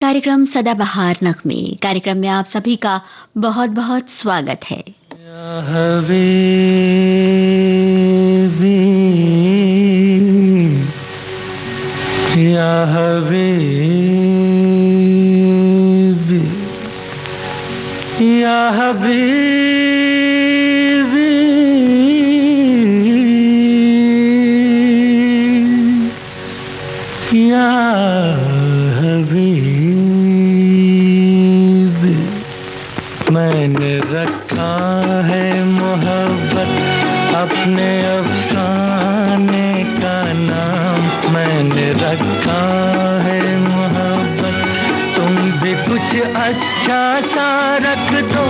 कार्यक्रम सदाबहार नगमे कार्यक्रम में आप सभी का बहुत बहुत स्वागत है। या हबीबी या हबीबी या हबीबी या हबीबी मैंने रखा है मोहब्बत अपने अफसाने का नाम। मैंने रखा है मोहब्बत, तुम भी कुछ अच्छा सा रख दो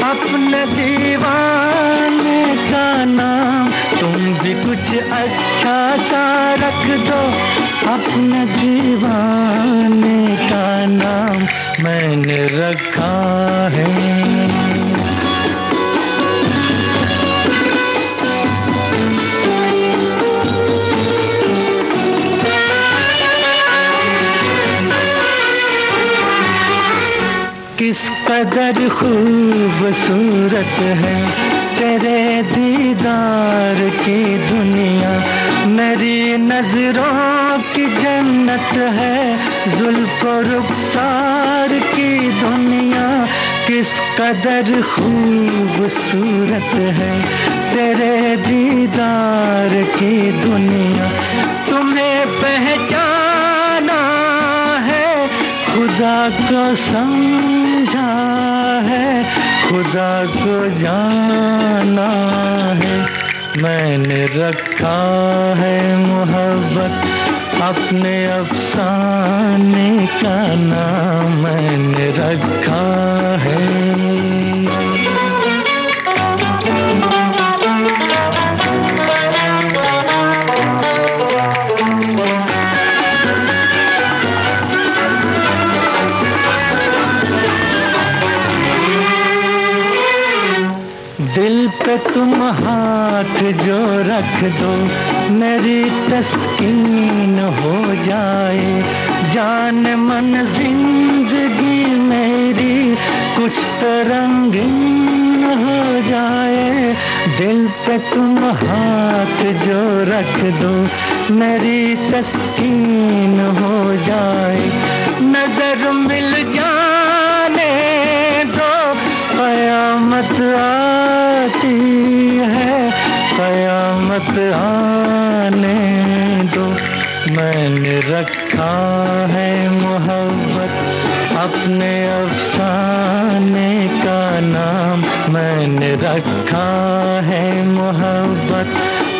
अपने दीवाने का नाम। तुम भी कुछ अच्छा सा रख दो अपने दीवाने का नाम। मैंने रखा है। किस कदर खूबसूरत है तेरे दीदार की दुनिया। मेरी नजरों की जन्नत है जुल्फ़ो रुखसार की दुनिया। किस कदर खूबसूरत है तेरे दीदार की दुनिया। तुम्हें पहचाना है खुदा को समझा है, खुदा को जाना है। मैंने रखा है मोहब्बत अपने अफसाने का नाम। मैंने रखा है। दिल पे तुम हाथ जो रख दो मेरी तस्कीन हो जाए। जान मन जिंदगी मेरी कुछ तो रंगीन हो जाए। दिल पे तुम हाथ जो रख दो मेरी तस्कीन हो जाए। नजर मिल जाने दो कयामत आती है, कयामत आने दो। मैंने रखा है मोहब्बत अपने अफसाने का नाम। मैंने रखा है मोहब्बत,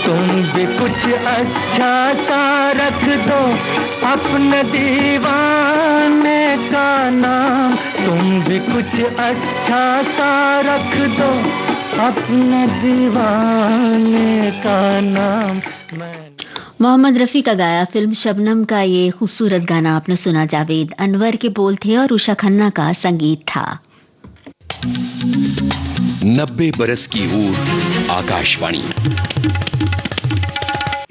तुम भी कुछ अच्छा सा रख दो अपने दीवाने का नाम। तुम भी कुछ अच्छा सा रख दो अपने दीवाने का नाम। मोहम्मद रफ़ी का गाया फिल्म शबनम का ये खूबसूरत गाना आपने सुना। जावेद अनवर के बोल थे और उषा खन्ना का संगीत था। 90 बरस की ऊर आकाशवाणी।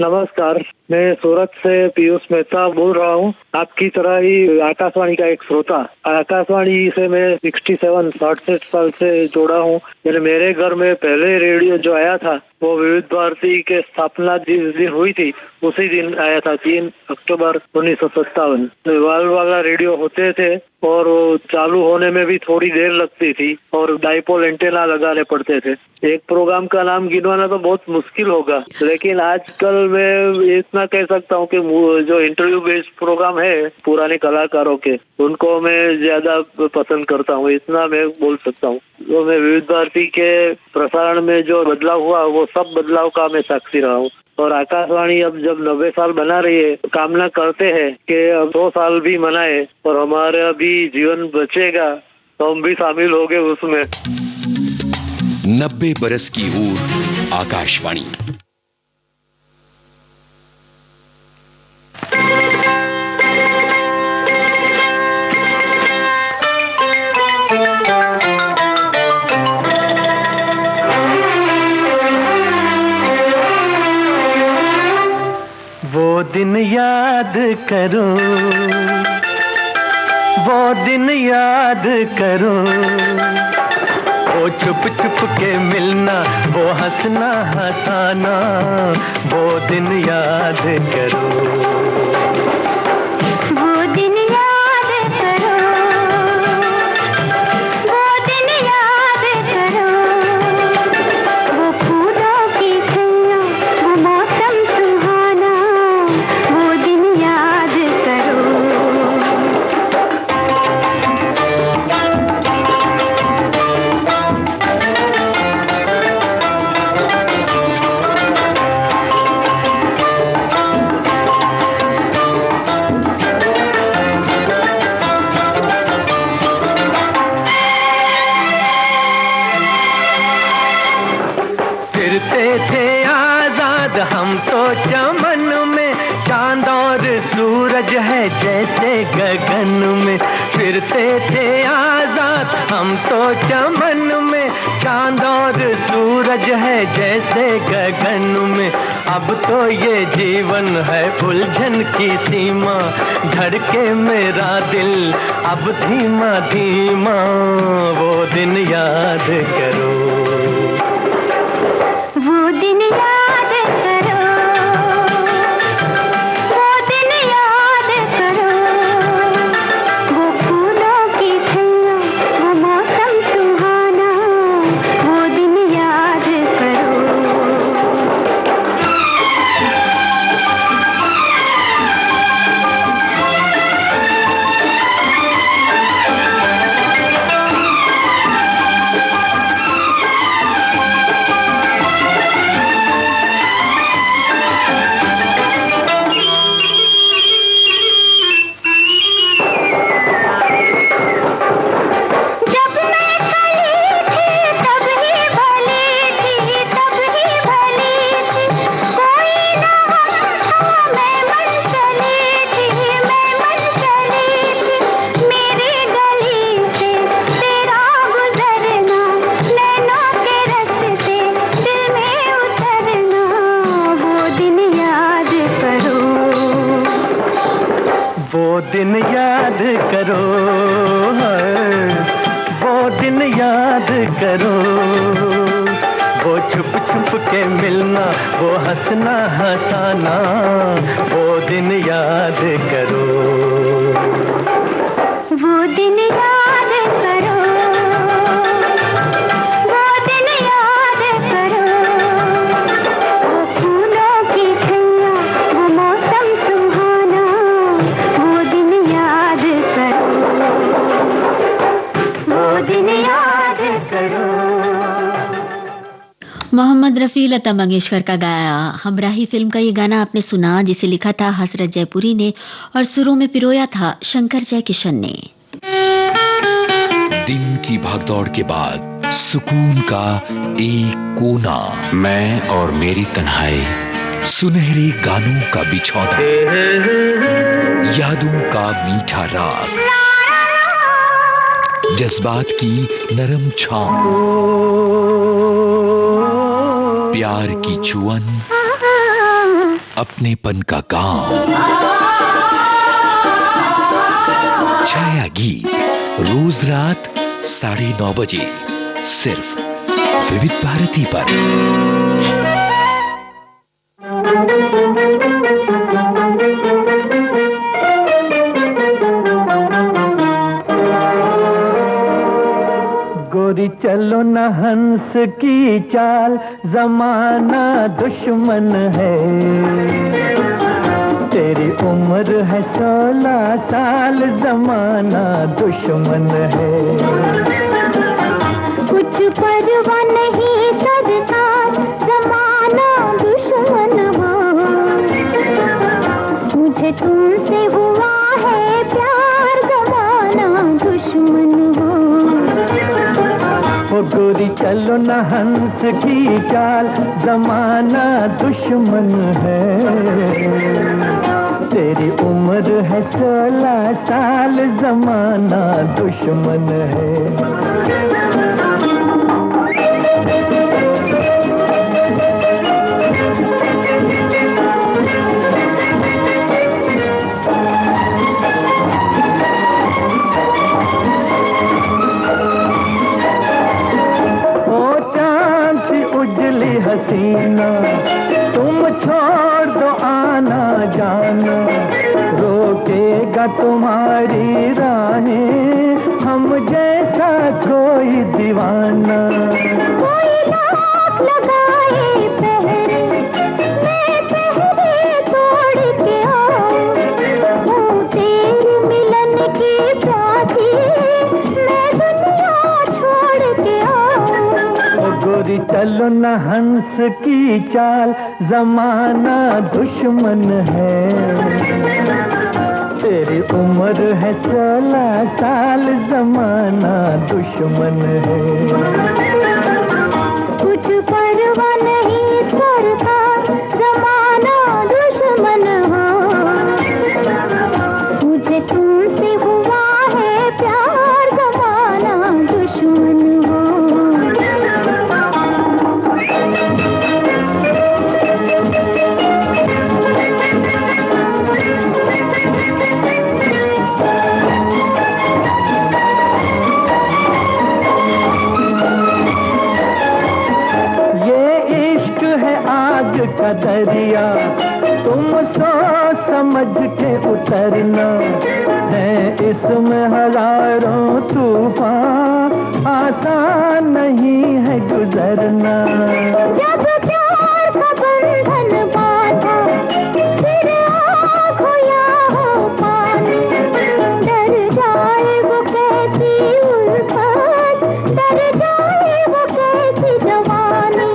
नमस्कार, मैं सूरत से पीयूष मेहता बोल रहा हूँ। आपकी तरह ही आकाशवाणी का एक श्रोता। आकाशवाणी से मैं 67 साल से जुड़ा हूँ। मेरे घर में पहले रेडियो जो आया था वो विविध भारती के स्थापना जिस दिन हुई थी उसी दिन आया था, 3 अक्टूबर 1957। वाल वाला रेडियो होते थे और वो चालू होने में भी थोड़ी देर लगती थी और डाइपोल एंटेना लगाने पड़ते थे। एक प्रोग्राम का नाम गिनवाना तो बहुत मुश्किल होगा, लेकिन आजकल मैं इतना कह सकता हूँ कि जो इंटरव्यू बेस्ड प्रोग्राम है पुराने कलाकारों के, उनको मैं ज्यादा पसंद करता हूँ। इतना मैं बोल सकता हूँ। तो मैं विविध भारती के प्रसारण में जो बदलाव हुआ वो सब बदलाव का मैं साक्षी रहा हूँ। और आकाशवाणी अब जब 90 साल बना रही है, कामना करते हैं कि अब 100 साल भी मनाए और हमारा भी जीवन बचेगा तो हम भी शामिल होंगे उसमें। 90 बरस की ऊर आकाशवाणी। वो दिन याद करो वो दिन याद करो, वो छुप छुप के मिलना, वो हंसना हंसाना, वो दिन याद करो। वो दिन याद करो, वो दिन याद करो, वो फूलों की छैया, वो मौसम सुहाना, वो दिन याद करो। फिरते थे आजाद हम तो चमन में, चांद और सूरज है जैसे गगन में। फिरते थे आजाद हम तो चमन में, चांद और सूरज है जैसे गगन में। अब तो ये जीवन है उलझन की सीमा, धड़के मेरा दिल अब धीमा धीमा, वो दिन याद करो। वो दिन याद करो, वो दिन याद करो, वो फूलों की छैया, वो मौसम सुहाना, वो दिन याद करो। दिन याद करो, वो दिन याद करो, वो छुप छुप के मिलना, वो हंसना हंसाना, वो दिन याद करो। वो दिन याद करो, वो दिन याद करो, वो फूलों की छैया, वो मौसम सुहाना, वो दिन याद करो, वो दिन याद करो। मोहम्मद रफ़ी, लता मंगेशकर का गाया हमराही फिल्म का ये गाना आपने सुना, जिसे लिखा था हसरत जयपुरी ने और सुरों में पिरोया था शंकर जयकिशन ने। दिन की भागदौड़ के बाद सुकून का एक कोना, मैं और मेरी तन्हाई, सुनहरे गानों का बिछौना, यादों का मीठा राग, जज्बात की नरम छांव, प्यार की चुअन, अपनेपन का गांव। छाया गीत रोज रात 9:30 बजे सिर्फ विविध भारती पर। गोरी चलो न हंस की चाल, जमाना दुश्मन है। तेरी उम्र है 16 साल, जमाना दुश्मन है। कुछ परवाह नहीं सरकार, जमाना दुश्मन हो। मुझे तुमसे हुआ है प्यार, जमाना दुश्मन हो। ओ गोरी चलो न हंस की चाल, जमाना दुश्मन है। तेरी उम्र है 16 साल, जमाना दुश्मन है। सीना, तुम छोड़ दो आना जाना, रोकेगा तुम्हारी राहें हम जैसा कोई दीवाना। कोई लाख लगाए पहरे, मैं पहरे तोड़ के आऊं, हूँ तेरे मिलन की प्यासी, मैं दुनिया छोड़ के आऊं। ओ गोरी चलो न हंस की चाल, जमाना दुश्मन है, तेरी उम्र है 16 साल, जमाना दुश्मन है। कुछ परवाह नहीं सरकार, जमाना दुश्मन हो, मुझे तुमसे हुआ है प्यार, जमाना दुश्मन हो। का दरिया तुम सोच समझ के उतरना, है इसमें हजारों तूफान, आसान नहीं है गुजरना। जब प्यार का बंधन बांधा, फिर आँख हो या हो पानी, डर जाए वो कैसी उल्फत, डर जाए वो कैसी जवानी।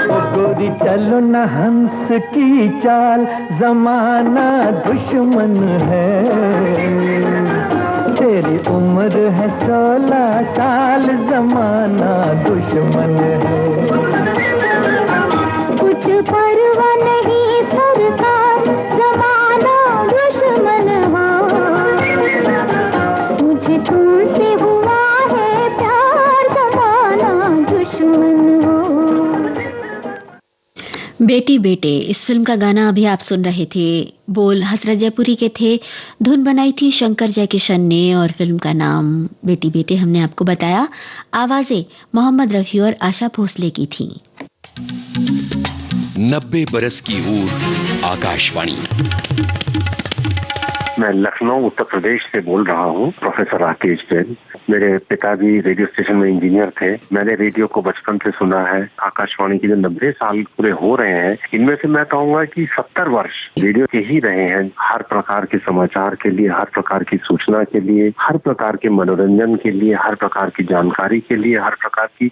ओ गोरी चलो न हंस की चाल, जमाना दुश्मन है, तेरी उम्र है 16 साल, जमाना दुश्मन है। कुछ परवाह नहीं सरकार, जमाना दुश्मन हो, मुझे तुमसे हुआ है प्यार, जमाना दुश्मन हो। बेटी बेटे इस फिल्म का गाना अभी आप सुन रहे थे। बोल हसरत जयपुरी के थे, धुन बनाई थी शंकर जयकिशन ने और फिल्म का नाम बेटी बेटे हमने आपको बताया। आवाजें मोहम्मद रफी और आशा भोसले की थी। 90 बरस की ऊर आकाशवाणी। मैं लखनऊ उत्तर प्रदेश से बोल रहा हूँ, प्रोफेसर राकेश जैन। मेरे पिताजी रेडियो स्टेशन में इंजीनियर थे। मैंने रेडियो को बचपन से सुना है। आकाशवाणी के जो 90 साल पूरे हो रहे हैं, इनमें से मैं कहूँगा कि 70 वर्ष रेडियो के ही रहे हैं। हर प्रकार के समाचार के लिए, हर प्रकार की सूचना के लिए, हर प्रकार के मनोरंजन के लिए, हर प्रकार की जानकारी के लिए, हर प्रकार की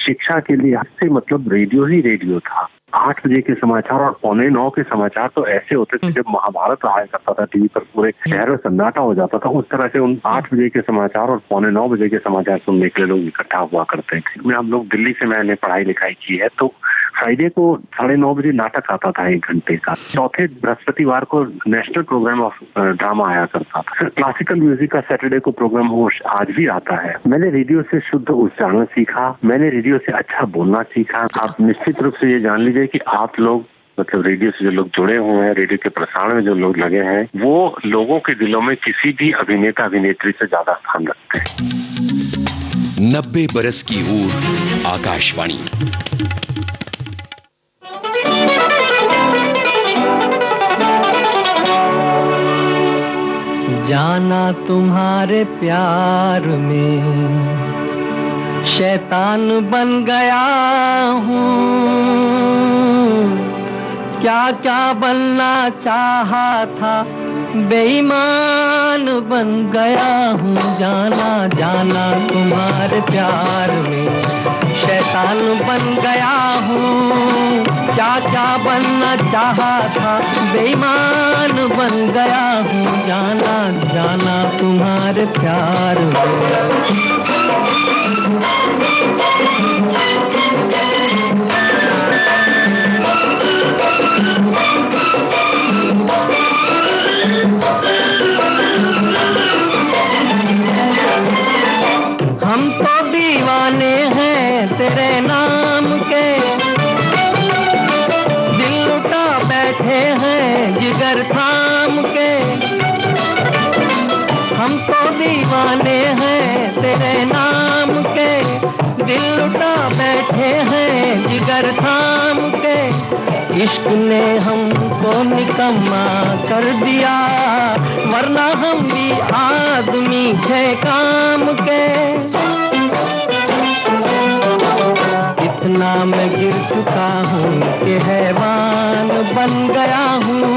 शिक्षा के लिए, इससे मतलब रेडियो ही रेडियो था। 8 बजे के समाचार और 8:45 के समाचार तो ऐसे होते थे, जब महाभारत आया करता था टीवी पर, पूरे शहर में सन्नाटा हो जाता था। उस तरह से उन 8 बजे के समाचार और 8:45 बजे के समाचार सुनने के लिए लोग इकट्ठा हुआ करते थे। हम लोग दिल्ली से, मैंने पढ़ाई लिखाई की है, तो फ्राइडे को 9:30 बजे नाटक आता था 1 घंटे का। चौथे बृहस्पतिवार को नेशनल प्रोग्राम ऑफ ड्रामा आया करता था। फिर क्लासिकल म्यूजिक का सैटरडे को प्रोग्राम वो आज भी आता है। मैंने रेडियो से शुद्ध उच्चारण सीखा, मैंने रेडियो से अच्छा बोलना सीखा। आप निश्चित रूप से ये जान लीजिए कि आप लोग, मतलब रेडियो से जो लोग जुड़े हुए हैं, रेडियो के प्रसारण में जो लोग लगे हैं, वो लोगों के दिलों में किसी भी अभिनेता अभिनेत्री से ज्यादा स्थान रखते हैं। 90 बरस की ऊर आकाशवाणी। जाना तुम्हारे प्यार में शैतान बन गया हूँ, क्या क्या बनना चाहा था बेईमान बन गया हूँ। जाना जाना तुम्हारे प्यार में शैतान बन गया हूँ, क्या क्या बनना चाहा था बेईमान बन गया हूँ। जाना जाना तुम्हारे प्यार में। हम तो दीवाने हैं तेरे नाम के, दिल लुटा बैठे हैं जिगर थाम के। हम तो दीवाने हैं तेरे नाम के, दिल लुटा बैठे हैं जिगर थाम के। इश्क ने हमको निकम्मा कर दिया, वरना हम भी आदमी थे काम के। इतना मैं गिर चुका हूँ कि हैवान बन गया हूँ।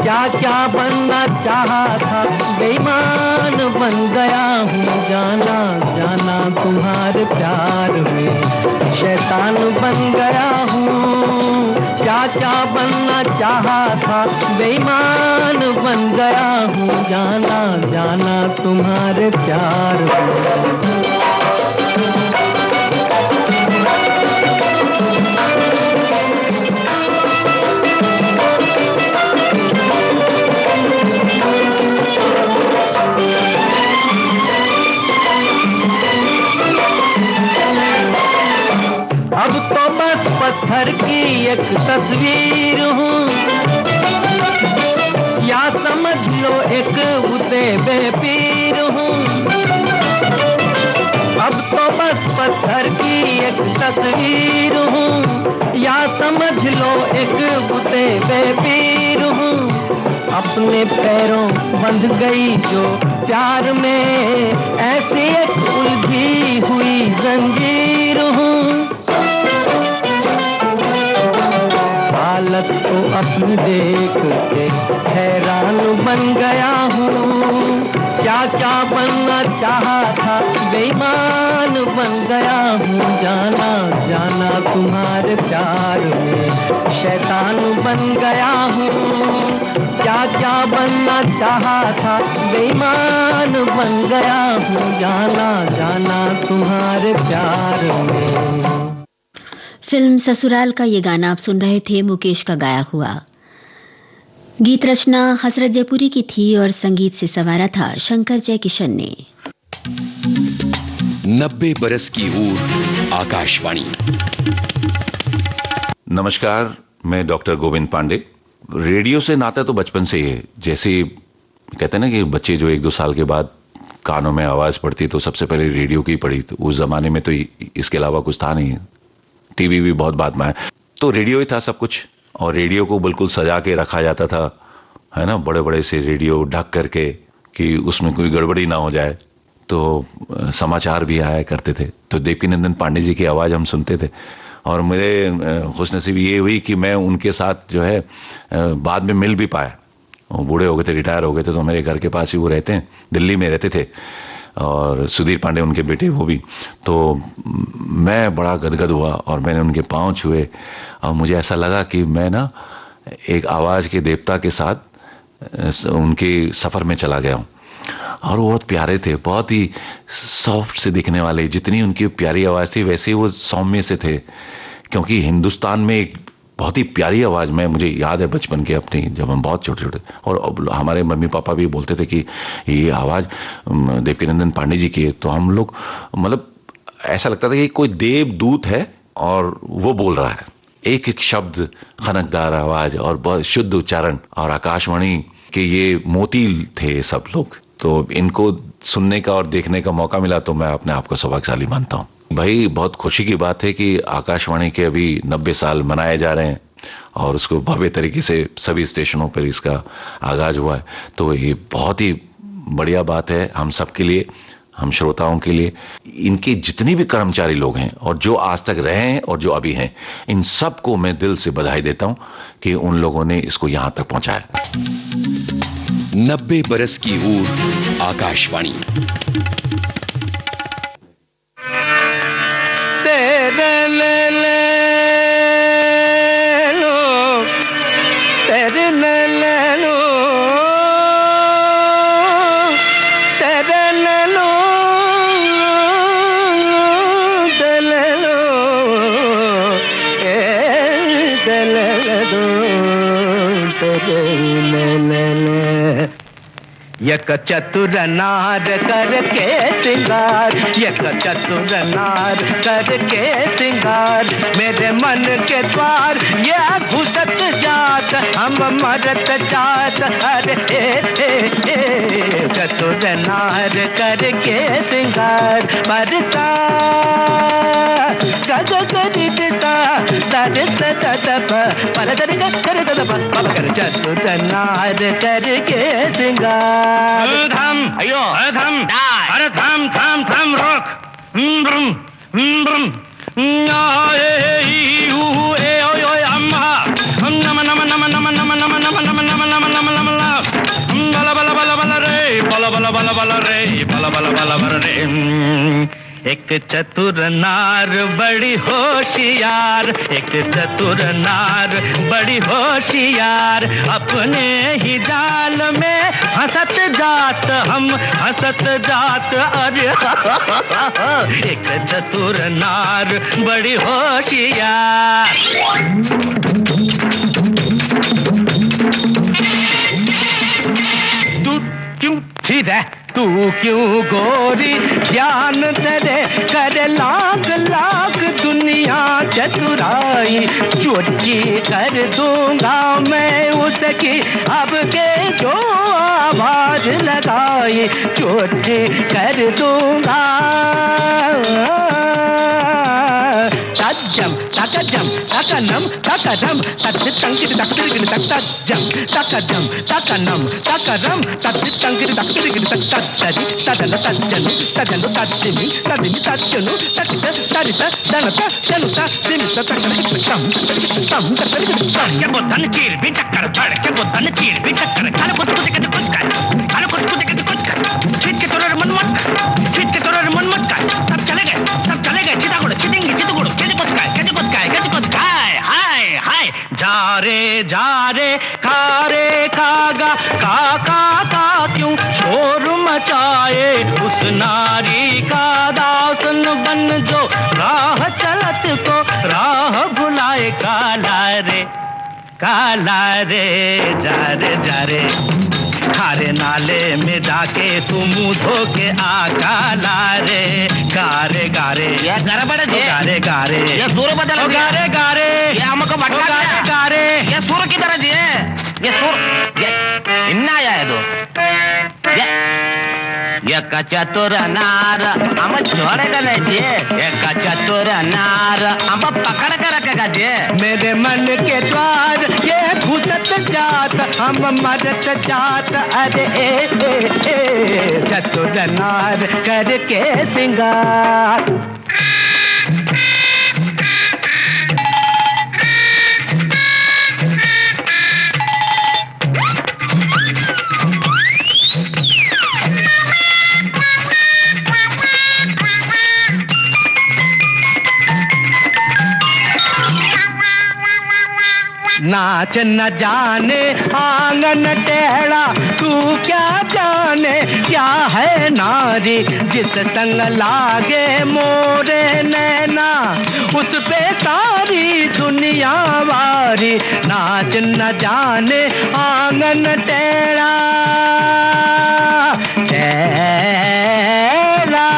क्या क्या बनना चाहा था बेईमान बन गया हूँ। जाना जाना तुम्हारे प्यार में शैतान बन गया हूँ। क्या क्या बनना चाहा था बेईमान बन गया हूँ। जाना जाना तुम्हारे प्यार में। अब तो बस पत्थर की एक तस्वीर हूँ, या समझ लो एक बुते बेपीर हूँ। अब तो बस पत्थर की एक तस्वीर हूँ, या समझ लो एक बुते बेपीर हूँ। अपने पैरों बंध गई जो प्यार में, ऐसी एक उलझी हुई जंजीर हूँ। हालत तो अपनी देख के हैरान बन गया हूँ। क्या क्या बनना चाहा था बेईमान बन गया हूँ। जाना जाना तुम्हारे प्यार में शैतान बन गया हूँ। क्या क्या बनना चाहा था बेईमान बन गया हूँ। जाना जाना तुम्हारे प्यार में। फिल्म ससुराल का ये गाना आप सुन रहे थे, मुकेश का गाया हुआ। गीत रचना हसरत जयपुरी की थी और संगीत से संवारा था शंकर जयकिशन ने। 90 बरस की ऊर आकाशवाणी। नमस्कार, मैं डॉक्टर गोविंद पांडे। रेडियो से नाता तो बचपन से ही है। जैसे कहते हैं ना कि बच्चे जो 1-2 साल के बाद कानों में आवाज पड़ती तो सबसे पहले रेडियो की पड़ी, तो उस जमाने में तो इसके अलावा कुछ था नहीं। टीवी भी बहुत बाद में आया, तो रेडियो ही था सब कुछ। और रेडियो को बिल्कुल सजा के रखा जाता था, है ना, बड़े बड़े से रेडियो ढक करके कि उसमें कोई गड़बड़ी ना हो जाए। तो समाचार भी आया करते थे, तो देवकीनंदन पांडे जी की आवाज़ हम सुनते थे। और मेरे खुशनसीबी ये हुई कि मैं उनके साथ जो है बाद में मिल भी पाया। वो बूढ़े हो गए थे, रिटायर हो गए थे, तो मेरे घर के पास ही वो रहते हैं, दिल्ली में रहते थे। और सुधीर पांडे उनके बेटे, वो भी। तो मैं बड़ा गदगद हुआ और मैंने उनके पांव छुए और मुझे ऐसा लगा कि मैं ना एक आवाज़ के देवता के साथ उनके सफ़र में चला गया हूँ। और वो बहुत प्यारे थे, बहुत ही सॉफ्ट से दिखने वाले। जितनी उनकी प्यारी आवाज़ थी वैसे ही वो सौम्य से थे, क्योंकि हिंदुस्तान में एक बहुत ही प्यारी आवाज़ में, मुझे याद है बचपन के अपनी, जब हम बहुत छोटे छोटे, और हमारे मम्मी पापा भी बोलते थे कि ये आवाज़ देवकीनंदन पांडे जी की है। तो हम लोग मतलब ऐसा लगता था कि कोई देवदूत है और वो बोल रहा है, एक एक शब्द, खनकदार आवाज़ और बहुत शुद्ध उच्चारण। और आकाशवाणी के ये मोती थे सब लोग। तो इनको सुनने का और देखने का मौका मिला तो मैं अपने आप को सौभाग्यशाली मानता हूँ। भाई बहुत खुशी की बात है कि आकाशवाणी के अभी 90 साल मनाए जा रहे हैं और उसको भव्य तरीके से सभी स्टेशनों पर इसका आगाज हुआ है। तो ये बहुत ही बढ़िया बात है हम सब के लिए, हम श्रोताओं के लिए। इनके जितने भी कर्मचारी लोग हैं और जो आज तक रहे हैं और जो अभी हैं, इन सब को मैं दिल से बधाई देता हूं कि उन लोगों ने इसको यहां तक पहुंचाया। 90 बरस की ऊर आकाशवाणी। तेरे ले लो, तेरे ले लो, तेरे ले लो, तेरे लो, तेरे लो, तेरे ले लो। यक चतुर नार करके श्रृंगार, यक चतुर नार करके श्रृंगार, मेरे मन के द्वार ये घुसत जात, हम मरत जात। अरे चतुर नार करके श्रृंगार, बरसा गग गरिता चतुर नार करके सिंगार। थम अयो थम अरे थम थम थम रोक अम्मा नम नम नम नम नम नम नम नम नम नम नम नम बला बला बला बला रे बला बला बला बला रे बला बला बला बला रे। एक चतुर नार बड़ी होशियार, एक चतुर नार बड़ी होशियार, अपने ही जाल में हंसत जात हम हंसत जात। अरे एक चतुर नार बड़ी होशियार। तू क्यों ठीक है, तू क्यों गोरी ध्यान तेरे कर लाख लाख दुनिया चतुराई, चोटी कर दूंगा मैं उसकी अब के जो आवाज लगाई, चोटी कर दूंगा। तजम तकजम तकनम तकरम तत्तंगिर तकदिर तकजम तकजम तकनम तकरम तत्तंगिर तकदिर तकतरि तदन तज्जनु तदनु तज्जिमि तदिनि तज्जनु ततित तरित दनत चनुत दिनित तकन तम तम तम के बोधन चीर भी चक्कर धड़ के बोधन चीर भी चक्कर खाने कुछ कुछ के कुछ कर खाने कुछ कुछ के कुछ कर छीट के तोरे मन मत कर छीट के तोरे मन मत कर। सब चले गए चिता गुड़ चिटिंगी चित गुड़ के कुछ काय हाय हाय जा रे कारे कागा काका का क्यों शोर मचाए, उस नारी का दासन बन जो राह चलत को राह भुलाए। काला रे जा रे खारे नाले में जाके तू मुंह धो के आ। काला रे गारे गारे ये गड़बड़ जे गारे ये सुर बदल गारे गारे ये हमको भटका गारे गारे ये सुर की तरह जी ये सुर ये इन्ना आया है तो ये चतुर नार हम छोड़ेगा नहीं जी, ये चतुर नार हम पकड़ कर रखेगा जी। मेरे मन के द्वार ये घुसत जात हम मरत जात। अरे ए चतुर नार करके सिंगार। नाच न जाने आंगन टेढ़ा, तू क्या जाने क्या है नारी, जिस संग लागे मोरे नैना उस पे सारी दुनिया वारी। नाच न जाने आंगन टेढ़ा टेढ़ा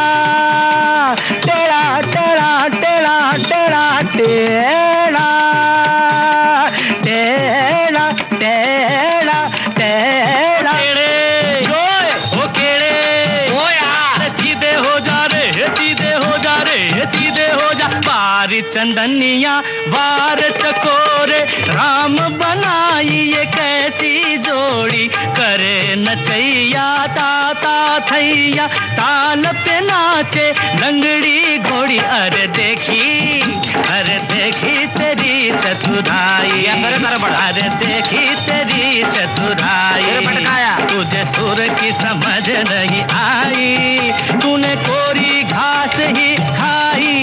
टेढ़ा टेढ़ा टेढ़ा टेढ़ा टेढ़ा टेढ़ा टेढ़ा टेढ़ा ओ केड़े ओ यार सीधे हो जा रे सीधे हो जा रे सीधे हो जा। बारी चंदनिया बार चकोरे राम बनाई ये कैसी जोड़ी, करे नचैया ताता थैया ताल पे नाचे लंगड़ी घोड़ी। अरे देखी तेरी चतुराई, अरे देखी तेरी चतुराई, तुझे सुर की समझ नहीं आई, तूने कोरी घास ही खाई।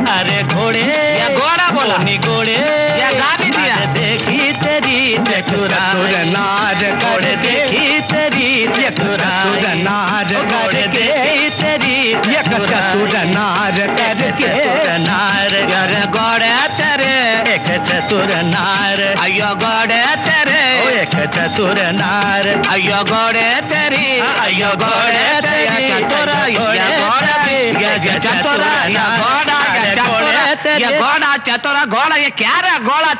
अरे घोड़े या घोड़ा बोला नी घोड़े या गाली दिया। देखी तेरी चतुराई नार घोड़े, देखी तेरी चतुराई नार घोड़े, देखी तेरी चतुर नार करके नार। अरे घोड़े तेरे एक चतुर नार, अयो घोड़े तेरे एक चतुर नार, अयो घोड़े तेरी अयो घोड़े तेरी चतुर घोड़ा चतुर घोड़ा। ये क्या रे घोड़ा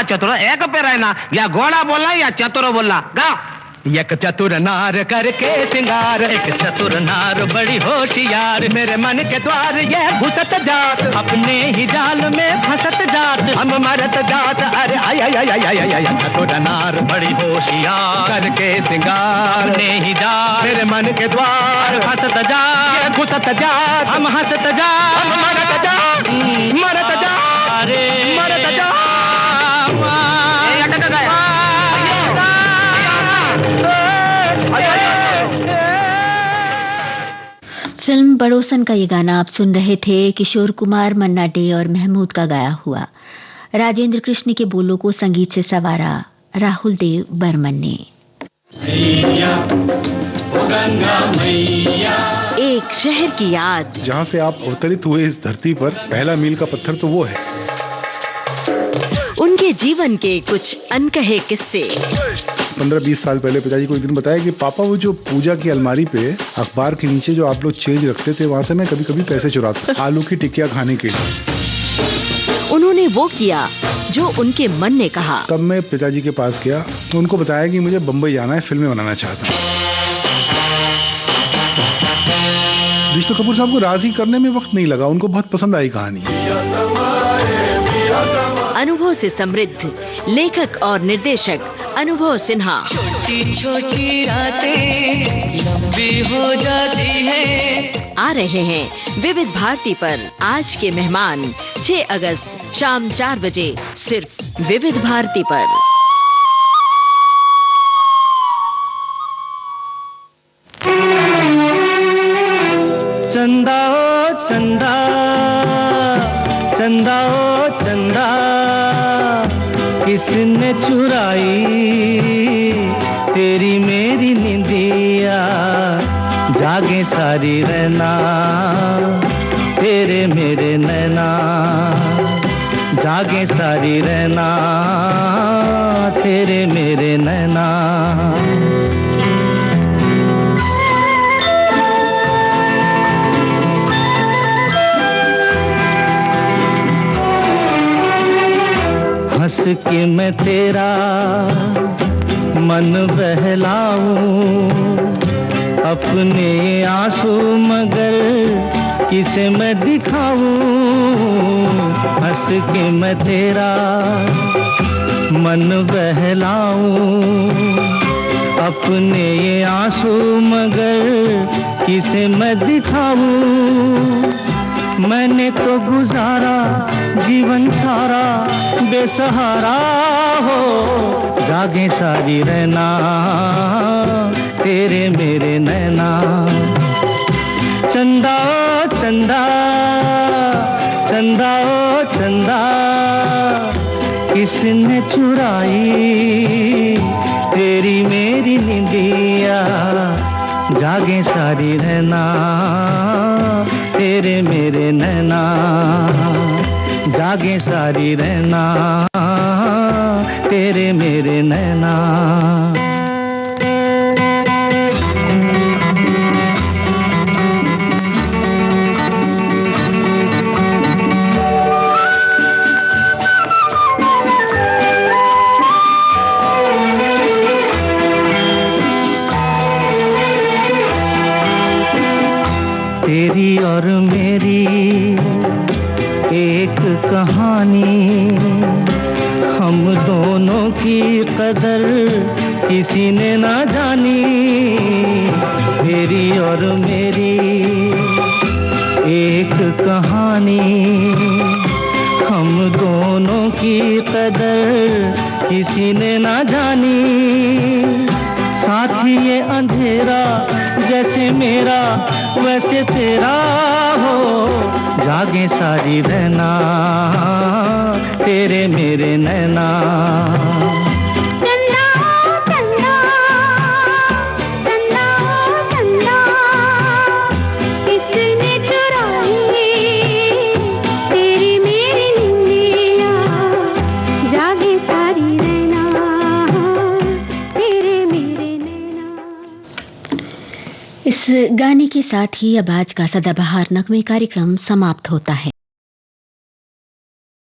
चतुर एक पे रहना, या घोड़ा बोलना या चतुर बोलना। गाओ एक चतुर नार करके सिंगार, एक चतुर नार बड़ी होशियार, मेरे मन के द्वार ये घुसत जात, अपने ही जाल में फंसत जात, हम मरत जात, अरे आय आय आय आय आय आय, चतुर नार बड़ी होशियार करके सिंगार, अपने ही जाल मेरे मन के द्वार फंसत जात, ये घुसत जात, हम हंसत जात, हम मरत जात, मरत जात, मरत जात। फिल्म पड़ोसन का ये गाना आप सुन रहे थे किशोर कुमार, मन्ना डे और महमूद का गाया हुआ। राजेंद्र कृष्ण के बोलों को संगीत से संवारा राहुल देव बर्मन ने। एक शहर की याद, जहाँ से आप अवतरित हुए इस धरती पर, पहला मील का पत्थर तो वो है। उनके जीवन के कुछ अनकहे किस्से। 15-20 साल पहले पिताजी को एक दिन बताया कि पापा वो जो पूजा की अलमारी पे अखबार के नीचे जो आप लोग चेंज रखते थे, वहाँ से मैं कभी कभी पैसे चुराता आलू की टिकिया खाने के लिए। उन्होंने वो किया जो उनके मन ने कहा। तब मैं पिताजी के पास गया तो उनको बताया कि मुझे बम्बई जाना है, फिल्में बनाना चाहता हूँ। ऋषि कपूर साहब को राजी करने में वक्त नहीं लगा, उनको बहुत पसंद आई कहानी। अनुभव से समृद्ध लेखक और निर्देशक अनुभव सिन्हा। छोटी छोटी रातें लंबी हो जाती है। आ रहे हैं विविध भारती पर। आज के मेहमान 6 अगस्त शाम 4 बजे सिर्फ विविध भारती पर। चंदा ओ चंदा, चंदा ओ चंदा, किसने चुराई तेरी मेरी निंदिया, जागे सारी रहना तेरे मेरे नैना, जागे सारी रहना तेरे मेरे नैना। हंस के मैं तेरा मन बहलाऊं, अपने आंसू मगर किसे मैं दिखाऊं। हंस के मैं तेरा मन बहलाऊं, अपने आंसू मगर किसे मैं दिखाऊं। मैंने तो गुजारा जीवन सारा बेसहारा हो, जागे सारी रहना तेरे मेरे नैना। चंदा ओ चंदा, चंदा ओ चंदा, किसने चुराई तेरी मेरी निंदिया, जागे सारी रहना तेरे मेरे नैना, जागे सारी रहना तेरे मेरे नैना। तेरी और मेरी एक कहानी, हम दोनों की कदर किसी ने ना जानी। तेरी और मेरी एक कहानी, हम दोनों की कदर किसी ने ना जानी। साथ ही ये अंधेरा जैसे मेरा वैसे तेरा हो, जागे सारी रहना तेरे मेरे नैना। चंदा चंदा, चंदा चंदा, किसने चुराई तेरी मेरी निंदिया, जागे सारी रहना तेरे मेरे नैना। इस गाने के साथ ही अब आज का सदाबहार नगमे कार्यक्रम समाप्त होता है।